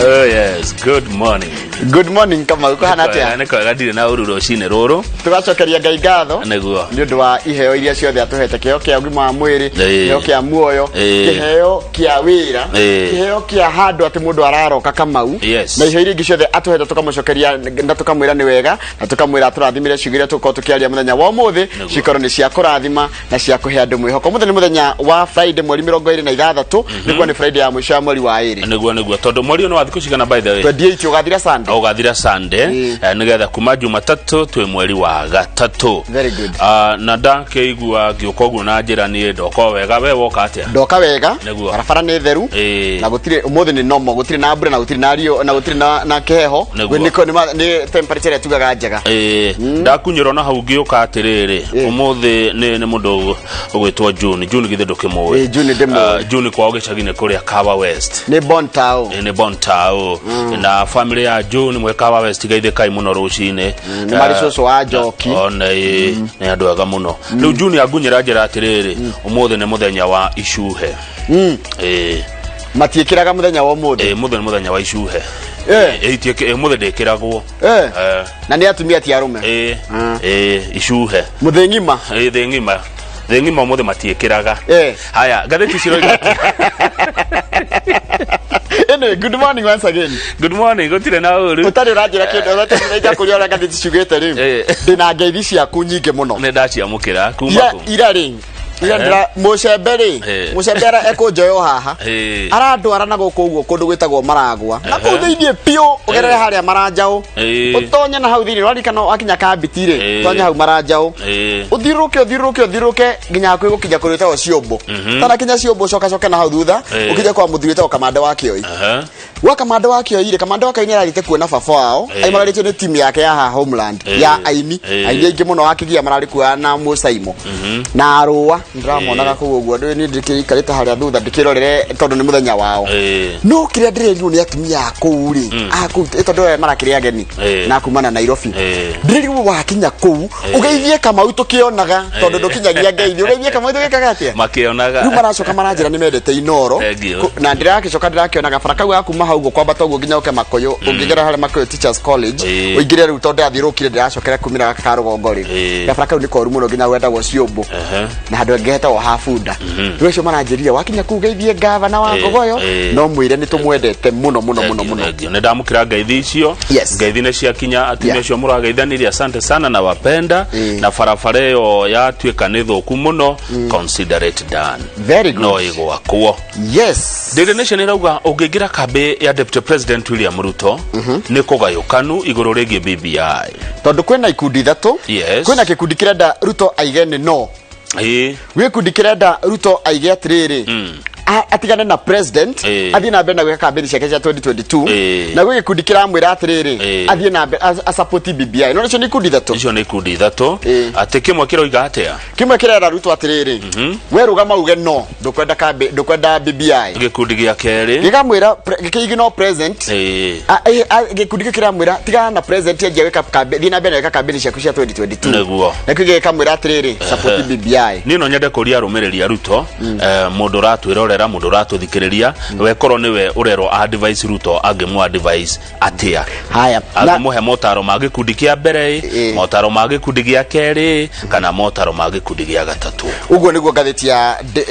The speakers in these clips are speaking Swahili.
Oh yes, good morning. Good morning Kamau, ko hana atia? Nĩ kwega ndirĩ na ũruro cine rũrũ. Tugacokeria Ngai ngatho nĩguo nĩ ũndũ wa iheo iria ciothe atuhete, kĩheo kĩa ũgima wa mwĩrĩ, kĩheo kĩa muoyo, kĩheo kĩa wĩra, kĩheo kĩa handũ atĩ mũndũ araroka Kamau, na iheo iria ingĩ ciothe atuhete tukamucokeria na tukamwĩra nĩ wega, na tukamwĩra tũrathimire ciugire tukorwo tukiaria mũthenya wa ũmũthĩ cikorwo nĩ cia kũrathima na cia kũhe andũ mwĩhoko. Mũthenya nĩ mũthenya wa Friday mweri 26 nĩguo nĩ Friday ya mũico wa mweri wa ĩrĩ. Nĩguo tondũ mweri ũyũ wa thikũ cigana by the way? 28 ũgathira Sunday. Ũgathira Sunday nĩgetha kuma Jumatatu twĩ mweri wa gatatũ. Very good. Na ndakĩigua ngĩũka ũguo na njĩra niĩ ndoka wega, we woka atĩa? Ndoka wega, barabara nĩ theru na gũtirĩ ũmũthĩ nĩ normal, gũtirĩ na mbura na gũtirĩ na rio na gũtirĩ na kĩheho, nĩ temperature tugaga njega. Ndakunyĩrwo na hau ngĩũka atĩrĩrĩ, ũmũthĩ nĩ mũndũ ũgwĩtwo June githĩ ndũkĩmũĩ? June kwao gĩcagi-inĩ kũrĩa Kawa West. Nĩ Bontao. Nĩ Bontao. Na family ya June mwe Kawa West gaithĩkai mũno rũcinĩ. Nĩ marĩ cũcũ wa Njoki. Nĩ andũ ega mũno. Rĩu June agunyĩra njĩra atĩrĩrĩ, ũmũthĩ nĩ mũthenya wa icuhe. Matiĩkĩraga mũthenya wa ũmũthĩ. Mũthĩ nĩ mũthenya wa icuhe. Mũthĩ ndĩkĩragwo. Na nĩ atumia ti arume. Icuhe. Mũthĩ ng'ima. Thĩ ng'ima ũmũthĩ matiĩkĩraga. Haya, ngathĩti ciroiga. Anyway, good morning once again. Good morning, gũtirĩ na ũru. Ũtarĩ ũranjĩra kĩndũ ũrĩa kũrĩa ũrĩa ngathĩti ciugĩte rĩu. Ndĩna ngeithi ciaku nyingĩ mũno. Nĩ ndaciamũkĩra kuma kũ? Ira mucembera ekunjoyo haha arandwara na gũkũ ũguo kũndũ gwĩtagwo Maragwa na kũu thĩinĩ piũ ũgerere harĩa Maranjaũ ũtonye na hau thĩinĩ rwarikana wakinya Kambiti rĩ tonye hau Maranjaũ ũthiũrũrũke nginya kwĩ gũkinya kũrĩa gwĩtagwo Ciũmbũ tana kinya Ciũmbũ coka na hau thutha ũkije kwa mũthuri wĩtagwo Kamande wa Kĩoi wa Kamande wa Kĩoi rĩ Kamande wa Kĩoi nĩ ararĩte kuona baba wao aimararĩtio nĩ timu yake ya Homeland ya aini aingĩ mũno wakĩgia mararĩ kuoya na Mũcaimo na Arũa ndĩramonaga kũu ũguo nĩ ndĩkĩikarĩte harĩa thutha ndĩkĩrorere tondũ nĩ mũthenya wao no kĩrĩa ndĩrerirwo nĩ atumia a kũu rĩ tondũ marakĩrĩ ageni na kumana Nairobi ndĩrerirwo wakinya kũu ũgeithie Kamau tũkĩonaga tondũ ndũkinyagia ngeithi ũgeithie Kamau tũgĩkaga atĩa makĩonaga rĩu maracoka maranjĩra nĩ mendete Inoro na ndĩrakĩonaga bara kau gakuma hau kwambata ũguo nginya ũke Makũyũ ũngĩgera harĩa Makũyũ Teachers College ũingĩre rĩu tondũ athiũrũkire ndĩracokera kumĩra gaka rũgongo rĩ gabara kau nĩ koru mũno nginya wendagwo Ciũmbũ na handũ ngeheta Hafunda rĩu ũcio maranjĩrire wakinya kuu geithie gavana wa Ngogoyo no mwĩre nĩ tũmwendete mũno nĩ ndamũkĩra ngeithi icio ngeithi nĩ ciakinya atumia acio mũrageithanirie asante sana na wapenda na barabara ĩyo yatuĩka nĩ thũku mũno consider it done very good no igwakwo Daily Nation ĩrauga ũngĩingĩra kambĩ ya Deputy President William Ruto nĩ kũgayũkanu igũrũ rĩgiĩ BBI tondũ kwĩna ikundi ithatũ kwĩna gĩkundi kĩrenda Ruto aigene no gĩkundi kĩrenda Ruto aige atĩrĩrĩ atigane na president athiĩ na mbere na gwĩka kambĩni ciake cia 2022 na gwĩ gĩkundi kĩramwĩra atĩrĩrĩ athiĩ na mbere support BBI no nĩcio nĩ ikundi ithatũ icio nĩ ikundi ithatũ atĩ kĩmwe kĩroiga atĩa kĩmwe kĩrenda Ruto atĩrĩrĩ we rũgama uge no ndũkwenda BBI gĩkundi gĩa kerĩ gĩkamwĩra gĩkĩignore president gĩkundi kĩramwĩra tigana na president anjia gwĩka kambĩni thiĩ na mbere na gwĩka kambĩni ciaku cia 2022 nĩguo na kĩngĩ gĩkamwĩra atĩrĩrĩ support BBI niĩ no nyende kũria arũmĩrĩri a Ruto mũndũ ratwĩrorera mũndũ ratũthikĩrĩria we korwo nĩwe ũrerwo advice Ruto angĩmũ advice atĩa haya angĩmũhe motaro ma gĩkundi kĩa mbere motaro ma gĩkundi gĩa kerĩ kana motaro ma gĩkundi gĩa gatatũ ũguo nĩguo ngathĩti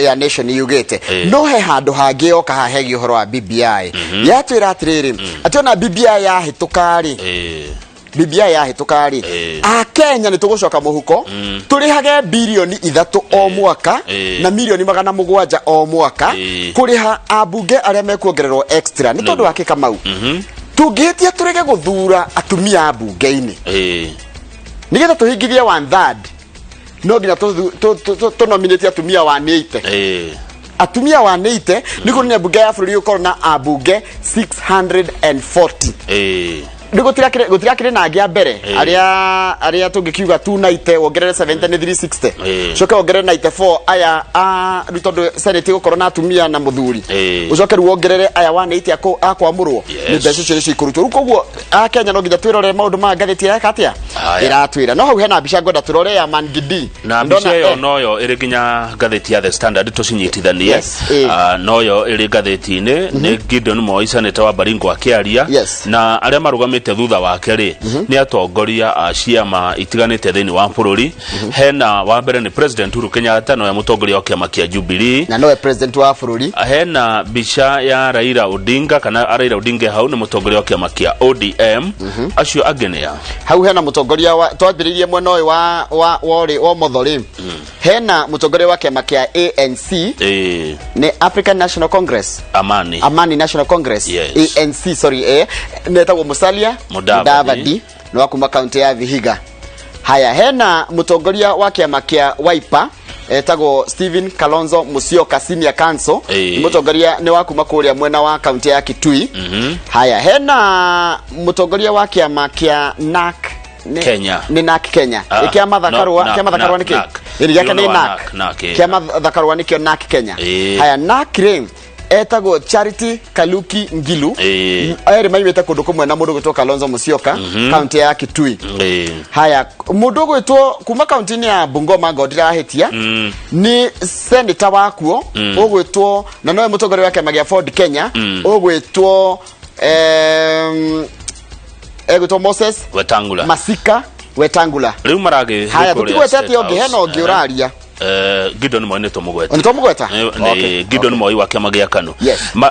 ya Nation yugĩte no he handũ hangĩ oka hahegi ũhoro wa BBI yatwĩra atĩrĩrĩ atĩ ona BBI yahĩtũkarĩ BBI yahĩtũkarĩ a Kenya nĩ tũgũcoka mũhuko tũrĩhage bilioni 3 o mwaka na milioni 700 o mwaka kũrĩha ambunge arĩa mekuongererwo extra nĩ tondũ wa Kamau tũngĩtia tũrege gũthura atumia ambunge-inĩ nĩgetha tũhingithie 1/3 no nginya tũnominate atumia 180 atumia 180 nĩguo nĩ ambunge ya bũrũri ũkorwo na ambunge 640 gutirakire na ngia mbere aria tungikiuga 290 wongerere 70 ni 360 coke wongerere 94 aya rutondo senate gukorwo na atumia na muthuri ucoke ruongerere aya 180 akwamurwo ni mbeca cio cikurutwo rukoguo Kenya no nginya twirore maundu ma ngatheti ya katia iratwira no hau hena mbica ngoda turore ya Mangidi na mbica yo noyo iri ginya ngatheti ya The Standard tucinyitithanie noyo iri ngatheti-ini ni Gideon Moi seneta wa Baringo akiaria na aria marugamite thutha wake ri ni atongoria a ciama itiganite thini wa bururi hena wa mbere ni President Uhuru Kenyatta no ya mutongoria wa kiama kia Jubilee na no president wa bururi hena mbica ya Raila Odinga kana Raila Odinga hau ni mutongoria wa kiama kia ODM acio agenea hau hena mutongoria wa twambiririe mwena uyu wa Mothori hena mutongoria wa kiama kia ANC ni African National Congress Amani National Congress ANC sorry netagwo Musalia Mudavadi no wakuma county ya Vihiga haya hena mutongoria wa kiama kia Wiper etagwo Stephen Kalonzo Musyoka Senior Council mutongoria ni wakuma kuria mwena wa county ya Kitui haya hena mutongoria wa kiama kia NAK Kenya ni NAK Kenya kiama thakarwa ni ki ni yake ni NAK kiama thakarwa ni kio NAK Kenya haya NAK ring etagwo Charity Kaluki Ngilu ere maimete kundu kumwe na mundu gwitwo Kalonzo Musyoka county ya Kitui haya mundu gwitwo kuma county ni ya Bungoma Godira Hetia ni senator wakuo ogwitwo na noe mutongoria wake magia Ford Kenya ogwitwo egwitwo Moses Masika Wetangula riu marage haya tutigwete ati onge hena onge uraria Gideon Moi neto mugweta neto mugweta ni Gideon Moi wa kiama gia Kanu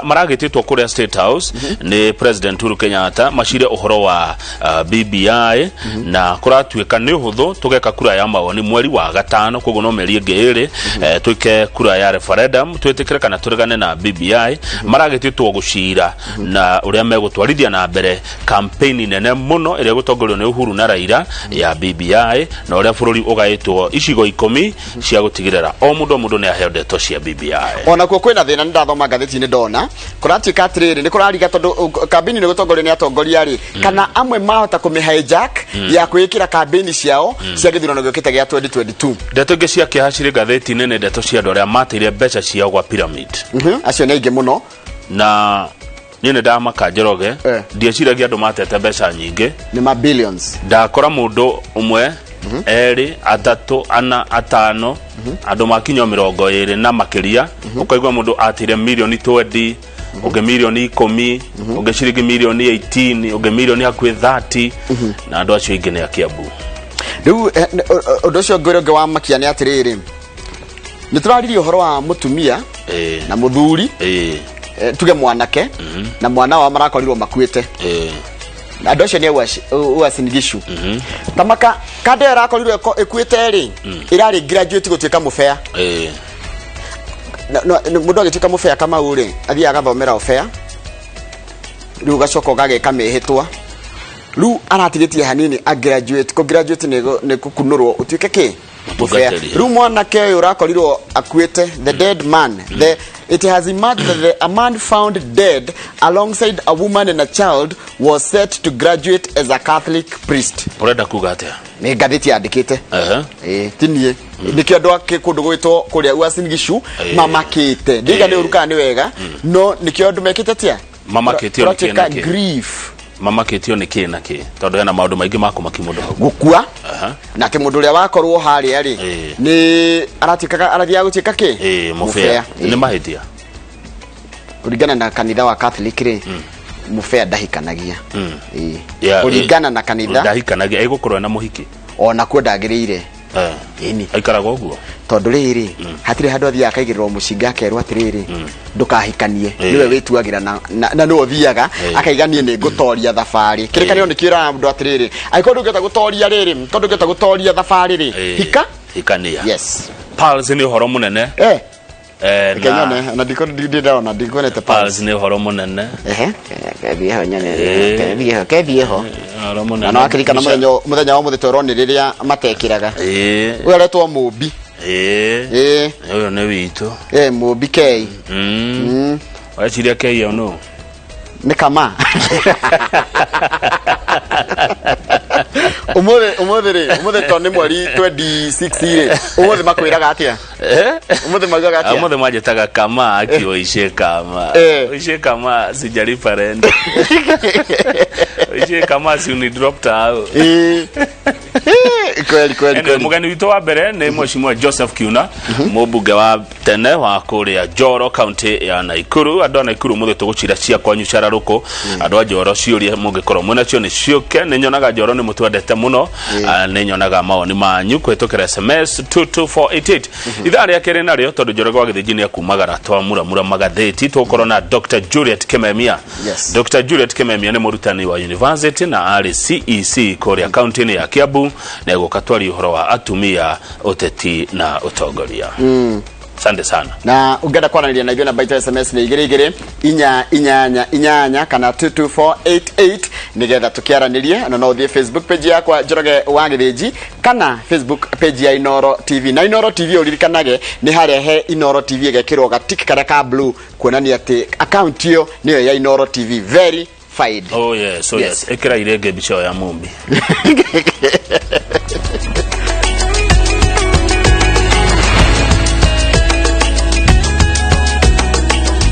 maragititwo kuria State House ni President Uhuru Kenyatta mashire uhoro wa BBI na kuratuika ni uhuthu tugeka kura ya mawoni mweri wa gatano koguo no meri ingiri twike kura ya referendum twitikire kana turegane na BBI maragititwo gucira na uria megutwarithia na mbere campaign nene muno iria gutongorio ni Uhuru na Raila ya BBI na uria bururi ugaitwo icigo 10 cia gutigirira o mundu ni aheo ndeto cia BBI ona kuo kwina thina ndathoma gatheti ni ndona kuratika atiriri ni kurariga tondu campaign ni gutongorio ni atongoria ri kana amwe mahota kumi hijack ya kwikira campaign ciao cia githurano giokite gia 2022 ndeto ngi cia kihaciri gatheti nene ndeto cia ndore mateire mbeca ciao gwa pyramid acio ni ingi muno na nine ndamaka Njoroge ndieciragia andu matete mbeca nyingi ni ma billions ndakora mundu umwe eri atatu ana atano andu makinyo 20 na makiria ukaigwa mundu atire milioni 20 uge milioni 10 uge ciringi milioni 18 uge milioni hakwi 30 na andu acio ingi ni akiambu riu undu cio ngorenge wa makia ni atiriri ni turaririe uhoro wa mutumia na muthuri tuge mwanake na mwana wa marakorirwo makuite andu acio ni uasinigishu tamaka kade arakorirwo ekuite ri irari graduate gutuika mufea mundu agituika mufea kama uri athia agathomera ufea riu gacoko gageka mehitwa riu aratigitie hanini a graduate ko graduate ne kukunurwo utuike ki mufea riu mwanake uyu urakorirwo akuite the dead man it has emerged that a man found dead alongside a woman and a child was set to graduate as a Catholic priest. Urenda kuga atia? Ni gatheti yandikite. Tinie. Nikio ndo kundu gwitwo kuria uasinigishu mamakite. Ndiga ni uruka ni wega. No nikio ndo mekite tia? Mamakitio ni kina ki. Grief. Mamakitio ni kina ki. Tondu yana maundu maingi makumaki mundu hau. Gukua. Na ti mundu ria wakorwo hari ari. Ni aratikaga arathia gutika ki? Mufea. Ni mahitia. Kuringana na kanitha wa Catholic ri mufea ndahikanagia kuringana na kanitha ndahikanagia egukorwo na muhiki ona kuo ndagirire ini aikaraga uguo tondu riri hatire handu athia akaigirwo mucinga akerwo atiriri ndukahikanie niwe wituagira na no thiaga akaiganie ni gutoria thabari kirikanio ni kira mundu atiriri aikondu ngeta gutoria riri tondu ngeta gutoria thabari ri hikania yes Pals ni horo munene Kenyone na ndiko nete Pals ni horo munene kebieho nyane kebieho horo munene na akirika na muthenya wa muthitoro ni riria matekĩraga uretwo mubi uyo ni witu mubi kei wachiria kei no Nĩ kama. Ũmũthĩ to nĩ mweri 26 ũmũthĩ makwĩraga atia? Ũmũthĩ maugaga atia? Ũmũthĩ manjĩtaga kama akio ice kama. Ice kama sijalipa rent. Ice kama si uni dropped out. Kweli. Mugeni witũ wa mbere nĩ Mheshimiwa Joseph Kiuna, mũmbunge wa tene wa kũrĩa Njoro county ya Naikuru. Andũ a Naikuru mũthĩ tũgũcira cia kwanyu cararũkũ. Andũ a Njoro ciũria mũngĩkorwo mwĩnacio nĩ ciũke. Nĩ nyonaga Njoro nĩ mũtwendete mũno. Nĩ nyonaga mawoni manyu kũhĩtũkĩra SMS 22488. Ithaa rĩa kerĩ narĩo tondũ Njoroge wa Gĩthĩnji nĩ akumagara twamuramura magathĩti. Tũgũkorwo na Dr. Juliet Kimemia. Dr. Juliet Kimemia nĩ mũrutani wa university na arĩ CEC kũrĩa county ya Kiambu. Na gũka twari ũhoro wa atumia, ũteti na ũtongoria. Asante sana. Na ungenda kwaranĩria na ithuĩ na baita SMS nĩ 2288 kana 22488 nigetha tukiaranĩrie. No ũthiĩ Facebook page yakwa Njoroge wa Gĩthĩnji kana Facebook page ya Inoro TV. Na Inoro TV ũririkanage nĩ harĩa he Inoro TV ĩgekĩrwo gatik karĩa ka blue kuonania atĩ account ĩyo nĩyo ya Inoro TV verified. Oh yes. Ekĩra irenge mbica ya mumbi.